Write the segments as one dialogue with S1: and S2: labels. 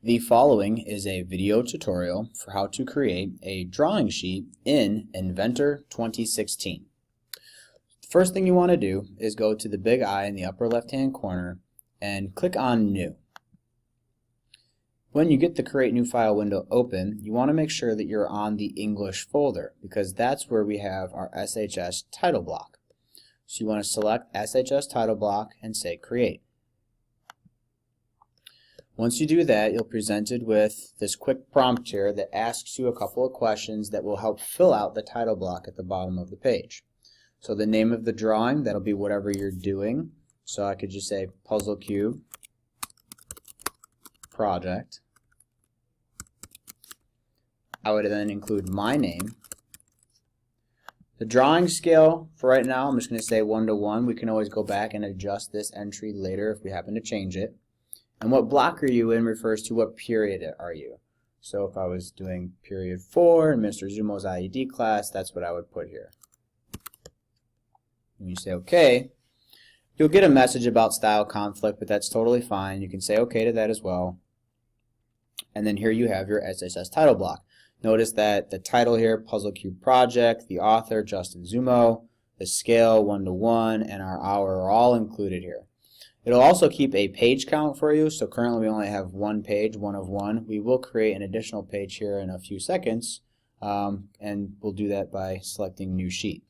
S1: The following is a video tutorial for how to create a drawing sheet in Inventor 2016. The first thing you want to do is go to the big eye in the upper left-hand corner and click on New. When you get the Create New File window open, you want to make sure that you're on the English folder because that's where we have our SHS title block. So you want to select SHS title block and say Create. Once you do that, you'll be presented with this quick prompt here that asks you a couple of questions that will help fill out the title block at the bottom of the page. So the name of the drawing, that'll be whatever you're doing. So I could just say Puzzle Cube Project. I would then include my name. The drawing scale, for right now, I'm just going to say 1:1. We can always go back and adjust this entry later if we happen to change it. And what block are you in refers to what period are you. So if I was doing period 4 in Mr. Zumo's IED class, that's what I would put here. When you say OK, you'll get a message about style conflict, but that's totally fine. You can say OK to that as well. And then here you have your SHS title block. Notice that the title here, Puzzle Cube Project, the author, Justin Zumo, the scale, 1:1, and our hour are all included here. It'll also keep a page count for you, so currently we only have one page, 1 of 1. We will create an additional page here in a few seconds, and we'll do that by selecting New Sheet.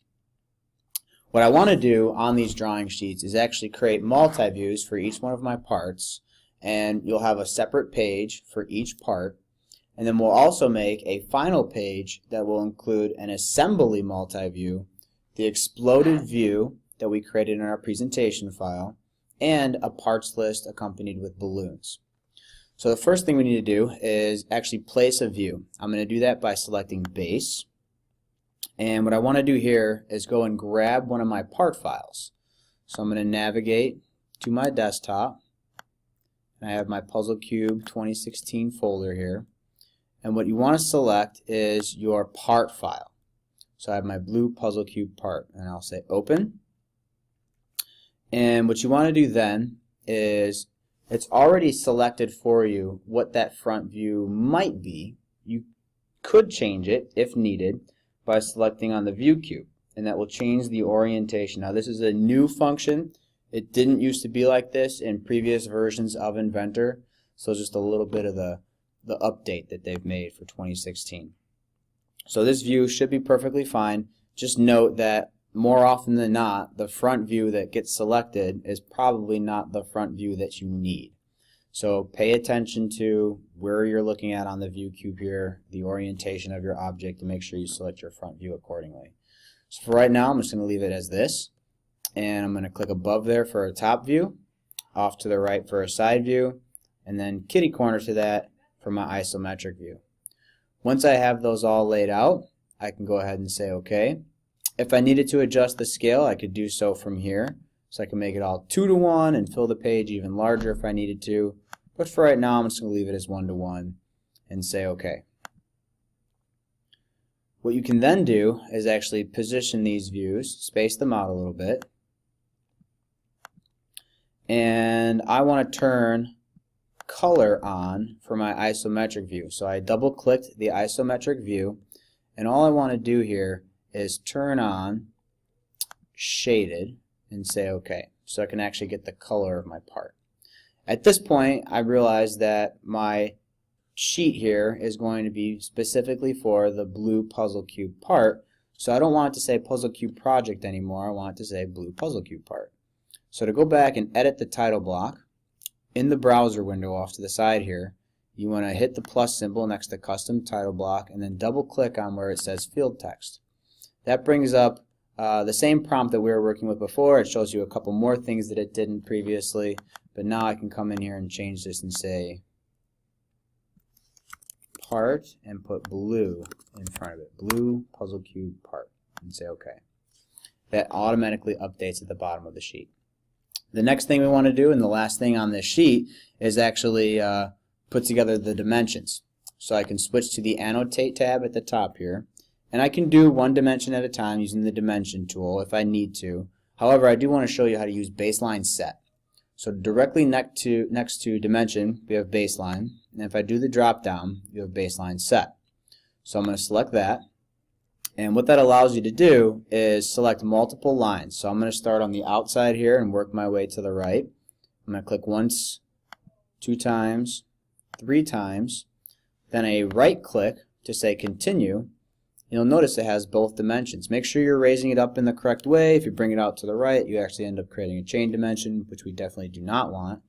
S1: What I want to do on these drawing sheets is actually create multi-views for each one of my parts, and you'll have a separate page for each part, and then we'll also make a final page that will include an assembly multi-view, the exploded view that we created in our presentation file, and a parts list accompanied with balloons. So the first thing we need to do is actually place a view. I'm going to do that by selecting Base. And what I want to do here is go and grab one of my part files. So I'm going to navigate to my desktop. And I have my Puzzle Cube 2016 folder here. And what you want to select is your part file. So I have my blue Puzzle Cube part. And I'll say Open. And what you want to do then is it's already selected for you what that front view might be. You could change it if needed by selecting on the view cube, and that will change the orientation. Now this is a new function. It didn't used to be like this in previous versions of Inventor, so just a little bit of the update that they've made for 2016. So this view should be perfectly fine. Just note that more often than not, the front view that gets selected is probably not the front view that you need. So pay attention to where you're looking at on the view cube here, the orientation of your object, to make sure you select your front view accordingly. So for right now, I'm just going to leave it as this, and I'm going to click above there for a top view, off to the right for a side view, and then kitty corner to that for my isometric view. Once I have those all laid out, I can go ahead and say OK. If I needed to adjust the scale, I could do so from here. So I can make it all 2:1 and fill the page even larger if I needed to. But for right now, I'm just going to leave it as 1:1 and say OK. What you can then do is actually position these views, space them out a little bit. And I want to turn color on for my isometric view. So I double clicked the isometric view, and all I want to do here is turn on shaded and say OK, so I can actually get the color of my part. At this point, I realize that my sheet here is going to be specifically for the blue Puzzle Cube part, so I don't want it to say Puzzle Cube Project anymore. I want it to say blue Puzzle Cube part. So to go back and edit the title block, in the browser window off to the side here, you want to hit the plus symbol next to Custom Title Block and then double click on where it says Field Text. That brings up the same prompt that we were working with before. It shows you a couple more things that it didn't previously, but now I can come in here and change this and say part and put blue in front of it. Blue Puzzle Cube part, and say OK. That automatically updates at the bottom of the sheet. The next thing we want to do, and the last thing on this sheet, is actually put together the dimensions. So I can switch to the Annotate tab at the top here, and I can do one dimension at a time using the Dimension tool if I need to. However, I do want to show you how to use Baseline Set. So directly next to dimension, we have baseline. And if I do the drop down, you have baseline set. So I'm going to select that. And what that allows you to do is select multiple lines. So I'm going to start on the outside here and work my way to the right. I'm going to click once, 2 times, 3 times, then a right click to say continue. You'll notice it has both dimensions. Make sure you're raising it up in the correct way. If you bring it out to the right, you actually end up creating a chain dimension, which we definitely do not want.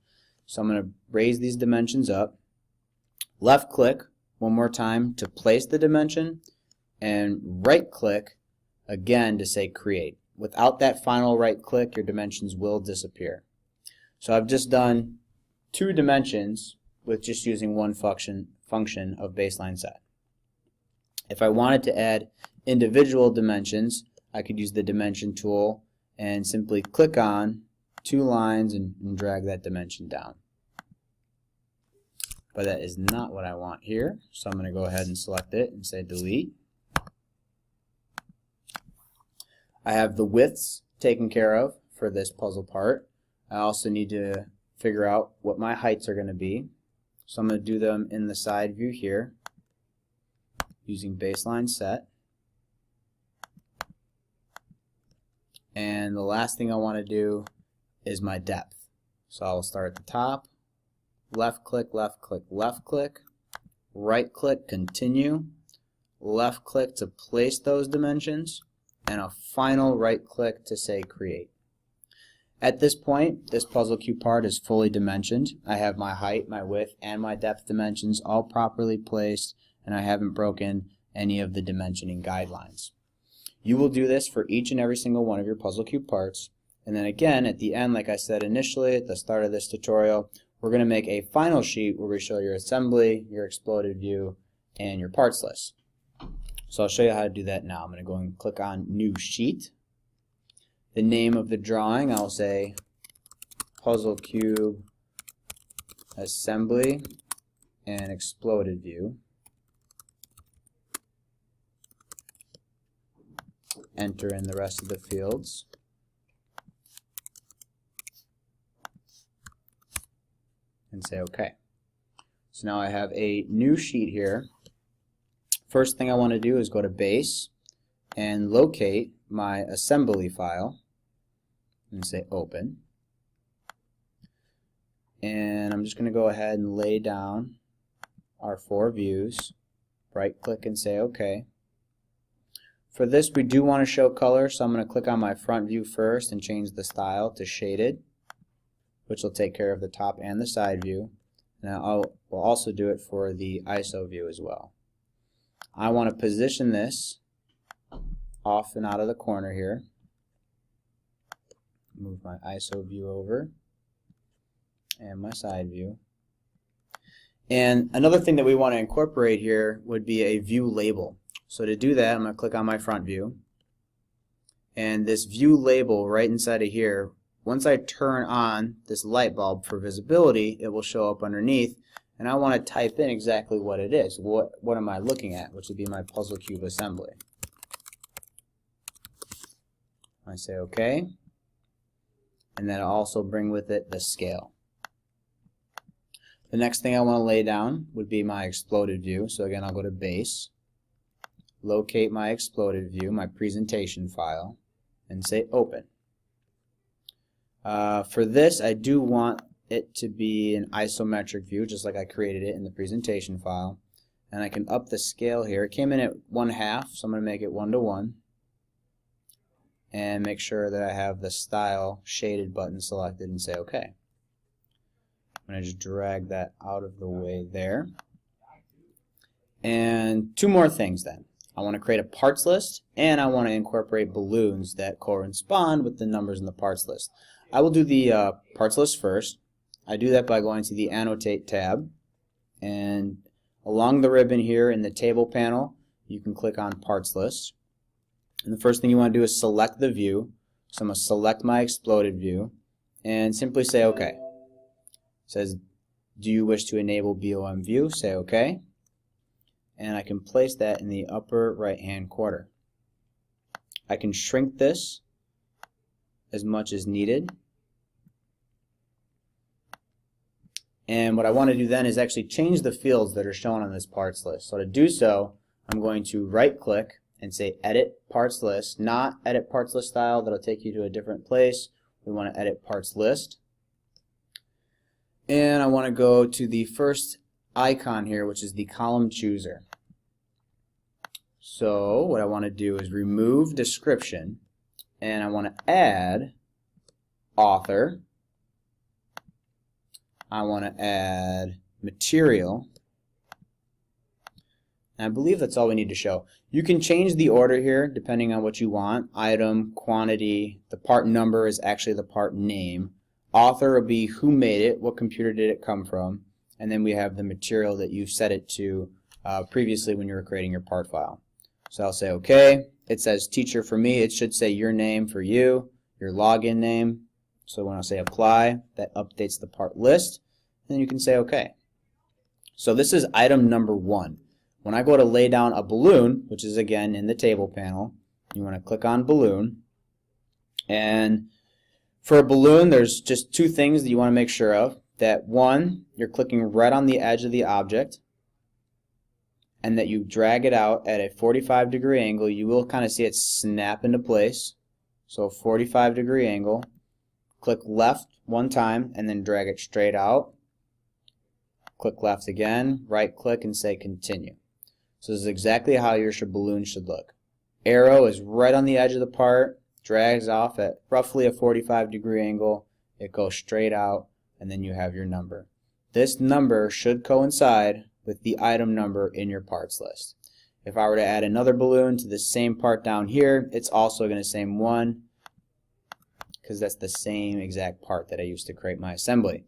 S1: So I'm going to raise these dimensions up. Left click one more time to place the dimension, and right click again to say create. Without that final right click, your dimensions will disappear. So I've just done 2 dimensions with just using one function of baseline set. If I wanted to add individual dimensions, I could use the dimension tool and simply click on 2 lines and drag that dimension down. But that is not what I want here, so I'm going to go ahead and select it and say delete. I have the widths taken care of for this puzzle part. I also need to figure out what my heights are going to be. So I'm going to do them in the side view here using baseline set. And the last thing I want to do is my depth. So I'll start at the top, left click, left click, left click, right click, continue, left click to place those dimensions, and a final right click to say create. At this point, this puzzle cube part is fully dimensioned. I have my height, my width, and my depth dimensions all properly placed, and I haven't broken any of the dimensioning guidelines. You will do this for each and every single one of your puzzle cube parts, and then again at the end, like I said initially at the start of this tutorial, we're going to make a final sheet where we show your assembly, your exploded view, and your parts list. So I'll show you how to do that now. I'm going to go and click on New Sheet. The name of the drawing, I'll say Puzzle Cube Assembly and Exploded View. Enter in the rest of the fields. And say OK. So now I have a new sheet here. First thing I want to do is go to Base and locate my assembly file and say Open. And I'm just going to go ahead and lay down our 4 views. Right click and say OK. For this we do want to show color, so I'm going to click on my front view first and change the style to shaded, which will take care of the top and the side view. And we'll also do it for the ISO view as well. I want to position this off and out of the corner here. Move my ISO view over and my side view. And another thing that we want to incorporate here would be a view label. So to do that, I'm going to click on my front view. And this view label right inside of here, once I turn on this light bulb for visibility, it will show up underneath. And I want to type in exactly what it is. What am I looking at? Which would be my puzzle cube assembly. I say OK. And then I'll also bring with it the scale. The next thing I want to lay down would be my exploded view. So again, I'll go to Base, locate my exploded view, my presentation file, and say Open. For this, I do want it to be an isometric view, just like I created it in the presentation file. And I can up the scale here. It came in at 1/2, so I'm going to make it 1:1. And make sure that I have the Style Shaded button selected and say OK. I'm going to just drag that out of the way there. And 2 more things then. I want to create a parts list, and I want to incorporate balloons that correspond with the numbers in the parts list. I will do the parts list first. I do that by going to the Annotate tab, and along the ribbon here in the Table panel, you can click on Parts List. And the first thing you want to do is select the view. So I'm going to select my exploded view, and simply say OK. It says, do you wish to enable BOM view? Say OK. And I can place that in the upper right hand corner. I can shrink this as much as needed. And what I want to do then is actually change the fields that are shown on this parts list. So to do so, I'm going to right click and say edit parts list, not edit parts list style. That'll take you to a different place. We want to edit parts list. And I want to go to the first icon here, which is the column chooser. So what I want to do is remove description, and I want to add author. I want to add material. And I believe that's all we need to show. You can change the order here depending on what you want. Item, quantity, the part number is actually the part name. Author will be who made it, what computer did it come from, and then we have the material that you set it to previously when you were creating your part file. So I'll say OK. It says teacher for me. It should say your name for you, your login name. So when I say apply, that updates the part list, and then you can say OK. So this is item number 1. When I go to lay down a balloon, which is again in the table panel, you want to click on balloon, and for a balloon there's just 2 things that you want to make sure of. That one, you're clicking right on the edge of the object, and that you drag it out at a 45-degree angle. You will kind of see it snap into place. So 45-degree angle. Click left 1 time and then drag it straight out. Click left again, right click and say continue. So this is exactly how your balloon should look. Arrow is right on the edge of the part, drags off at roughly a 45-degree angle. It goes straight out, and then you have your number. This number should coincide with the item number in your parts list. If I were to add another balloon to the same part down here, it's also going to say 1, because that's the same exact part that I used to create my assembly.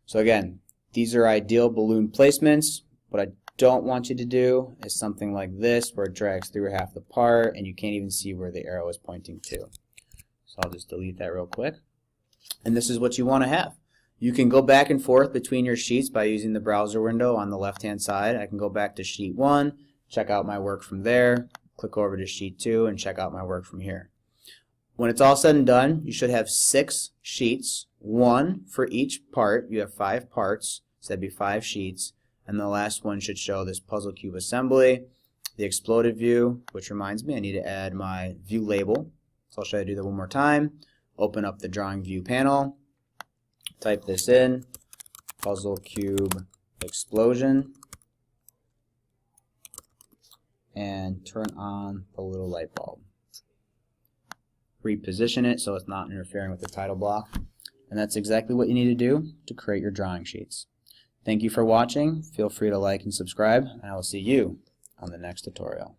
S1: So again, these are ideal balloon placements. What I don't want you to do is something like this, where it drags through half the part and you can't even see where the arrow is pointing to. So I'll just delete that real quick. And this is what you want to have. You can go back and forth between your sheets by using the browser window on the left hand side. I can go back to sheet 1, check out my work from there, click over to sheet 2 and check out my work from here. When it's all said and done, you should have 6 sheets, 1 for each part. You have 5 parts, so that'd be 5 sheets, and the last one should show this puzzle cube assembly, the exploded view, which reminds me I need to add my view label. So I'll show you how to do that one more time. Open up the drawing view panel, type this in, puzzle cube explosion, and turn on the little light bulb. Reposition it so it's not interfering with the title block. And that's exactly what you need to do to create your drawing sheets. Thank you for watching. Feel free to like and subscribe, and I will see you on the next tutorial.